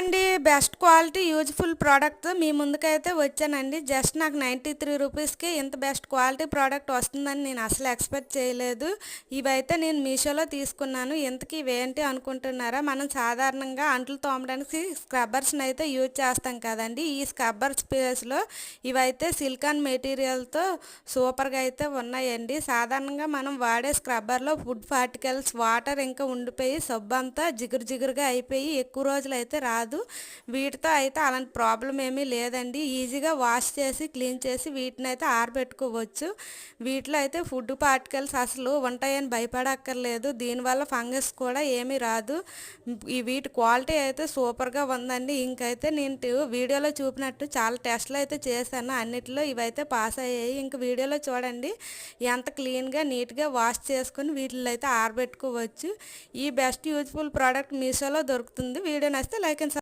అండి. Best quality useful product మీ ముందుకైతే వచ్చానండి. జస్ట్ నాకు 93 రూపీస్కి ఇంత బెస్ట్ క్వాలిటీ ప్రోడక్ట్ వస్తుందని నేను అసలు ఎక్స్పెక్ట్ చేయలేదు. ఇవైతే నేను మీషోలో తీసుకున్నాను. ఇంతకీ ఇవేంటి అనుకుంటున్నారా? మనం సాధారణంగా అంట్లు తోమడానికి స్క్రబ్బర్స్ని అయితే యూజ్ చేస్తాం కదండి. ఈ స్క్రబ్బర్ స్పేస్లో ఇవైతే సిలికాన్ మెటీరియల్తో సూపర్గా అయితే ఉన్నాయండి. సాధారణంగా మనం వాడే స్క్రబ్బర్లో ఫుడ్ పార్టికల్స్, వాటర్ ఇంకా ఉండిపోయి సబ్బు అంతా జిగురు జిగురుగా అయిపోయి ఎక్కువ రోజులు అయితే రాదు. వీటితో అయితే అలాంటి ప్రాబ్లం ఏమీ లేదండి. ఈజీగా వాష్ చేసి క్లీన్ చేసి వీటిని అయితే ఆరబెట్టుకోవచ్చు. వీటిలో అయితే ఫుడ్ పార్టికల్స్ అసలు ఉంటాయని భయపడక్కర్లేదు. దీనివల్ల ఫంగస్ కూడా ఏమీ రాదు. వీటి క్వాలిటీ అయితే సూపర్గా ఉందండి. ఇంకైతే నేను వీడియోలో చూపినట్టు చాలా టెస్ట్లు అయితే చేశాను. అన్నిటిలో ఇవైతే పాస్ అయ్యాయి. ఇంక వీడియోలో చూడండి ఎంత క్లీన్గా నీట్గా వాష్ చేసుకుని వీటిలో అయితే ఆరబెట్టుకోవచ్చు. ఈ బెస్ట్ యూజ్ఫుల్ ప్రోడక్ట్ మీషోలో దొరుకుతుంది. వీడియో నచ్చితే లైక్ అండ్